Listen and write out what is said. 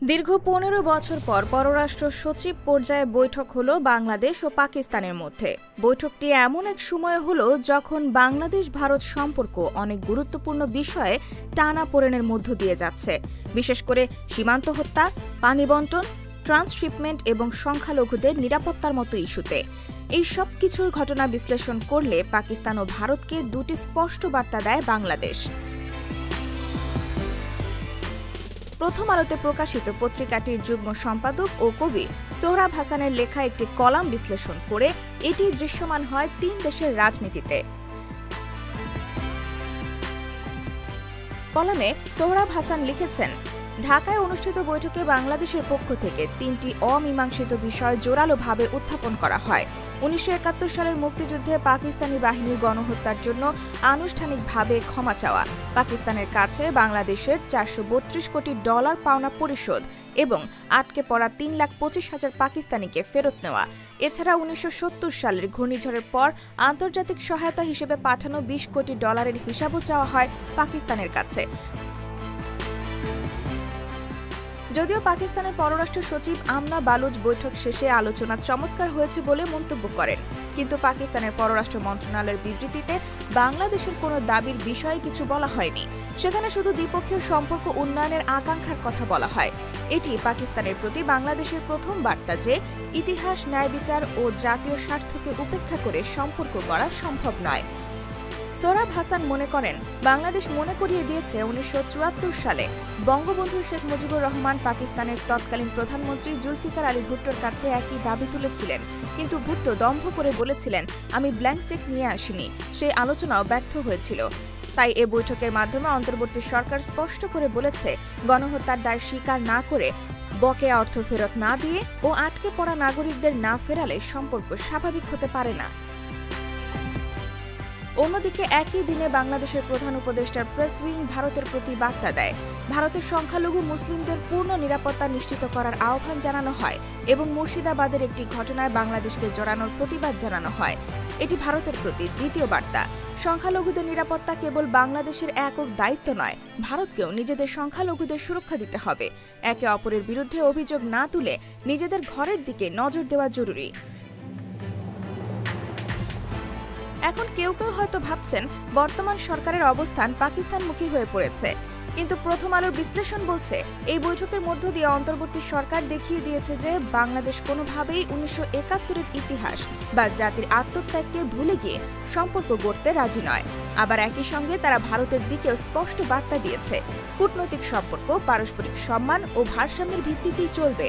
দীর্ঘ ১৫ বছর পর পররাষ্ট্র সচিব পর্যায়ে বৈঠক হলো বাংলাদেশ ও পাকিস্তানের মধ্যে। বৈঠকটি এমন এক সময় হলো যখন বাংলাদেশ ভারত সম্পর্ক অনেক গুরুত্বপূর্ণ বিষয়ে টানাপোড়েনের মধ্য দিয়ে যাচ্ছে, বিশেষ করে সীমান্ত হত্যা, পানি বণ্টন, ট্রান্সশিপমেন্ট এবং সংখ্যালঘুদের নিরাপত্তার মতো ইস্যুতে। এই সব কিছুর ঘটনা বিশ্লেষণ করলে পাকিস্তান ও ভারতকে দুটি স্পষ্ট বার্তা দেয় বাংলাদেশ। প্রথম আলোতে প্রকাশিত পত্রিকাটির যুগ্ম সম্পাদক ও কবি সোহরাব হাসানের লেখা একটি কলাম বিশ্লেষণ করে এটি দৃশ্যমান হয় তিন দেশের রাজনীতিতে। কলামে সোহরাব হাসান লিখেছেন, ঢাকায় অনুষ্ঠিত বৈঠকে বাংলাদেশের পক্ষ থেকে তিনটি অমীমাংসিত বিষয় জোরালোভাবে উত্থাপন করা হয়। ১৯৭১ সালের মুক্তিযুদ্ধে পাকিস্তানি বাহিনীর গণহত্যার জন্য আনুষ্ঠানিকভাবে ক্ষমা চাওয়া, পাকিস্তানের কাছে বাংলাদেশের $৪৩২ কোটি পাওনা পরিশোধ এবং আটকে পড়া ৩,২৫,০০০ পাকিস্তানিকে ফেরত নেওয়া। এছাড়া ১৯৭০ সালের ঘূর্ণিঝড়ের পর আন্তর্জাতিক সহায়তা হিসেবে পাঠানো $২০ কোটি হিসাবও চাওয়া হয় পাকিস্তানের কাছে। যদিও পাকিস্তানের পররাষ্ট্র সচিব আমনা বালুচ বৈঠক শেষে আলোচনা চমৎকার হয়েছে বলে মন্তব্য করেন, কিন্তু পাকিস্তানের পররাষ্ট্র মন্ত্রণালয়ের বিবৃতিতে বাংলাদেশের কোনো দাবির বিষয়ে কিছু বলা হয়নি। সেখানে শুধু দ্বিপক্ষীয় সম্পর্ক উন্নয়নের আকাঙ্ক্ষার কথা বলা হয়। এটি পাকিস্তানের প্রতি বাংলাদেশের প্রথম বার্তা যে ইতিহাস, ন্যায় বিচার ও জাতীয় স্বার্থকে উপেক্ষা করে সম্পর্ক গড়া সম্ভব নয়। সোহরাব হাসান মনে করেন, বাংলাদেশ মনে করিয়ে দিয়েছে ১৯৭৪ সালে বঙ্গবন্ধু শেখ মুজিবুর রহমান পাকিস্তানের তৎকালীন প্রধানমন্ত্রী জুলফিকার আলী ভুট্টোর কাছে একই দাবি তুলেছিলেন, কিন্তু ভুট্টো দম্ভ করে বলেছিলেন, আমি ব্ল্যাঙ্ক চেক নিয়ে আসিনি। সেই আলোচনাও ব্যর্থ হয়েছিল। তাই এ বৈঠকের মাধ্যমে অন্তর্বর্তী সরকার স্পষ্ট করে বলেছে, গণহত্যার দায় স্বীকার না করে, বকেয়া অর্থ ফেরত না দিয়ে ও আটকে পড়া নাগরিকদের না ফেরালে সম্পর্ক স্বাভাবিক হতে পারে না। অন্যদিকে একই দিনে বাংলাদেশের প্রধান উপদেষ্টার প্রেস উইং ভারতের প্রতি বার্তা দেয়। ভারতের সংখ্যালঘু মুসলিমদের পূর্ণ নিরাপত্তা নিশ্চিত করার আহ্বান জানানো হয় এবং মুর্শিদাবাদের একটি ঘটনায় বাংলাদেশকে জড়ানোর প্রতিবাদ জানানো হয়। এটি ভারতের প্রতি দ্বিতীয় বার্তা। সংখ্যালঘুদের নিরাপত্তা কেবল বাংলাদেশের একক দায়িত্ব নয়, ভারতকেও নিজেদের সংখ্যালঘুদের সুরক্ষা দিতে হবে। একে অপরের বিরুদ্ধে অভিযোগ না তুলে নিজেদের ঘরের দিকে নজর দেওয়া জরুরি। এখন কেউ কেউ হয়তো ভাবছেন, বর্তমান সরকারের অবস্থান পাকিস্তানমুখী হয়ে পড়েছে, কিন্তু প্রথম আলোর বিশ্লেষণ বলছে, এই বৈঠকের মধ্য দিয়ে অন্তর্বর্তী সরকার দেখিয়ে দিয়েছে যে বাংলাদেশ কোনোভাবেই ১৯৭১-এর ইতিহাস বা জাতির আত্মত্যাগকে ভুলে গিয়ে সম্পর্ক গড়তে রাজি নয়। আবার একই সঙ্গে তারা ভারতের দিকেও স্পষ্ট বার্তা দিয়েছে, কূটনৈতিক সম্পর্ক পারস্পরিক সম্মান ও ভারসাম্যের ভিত্তিতেই চলবে।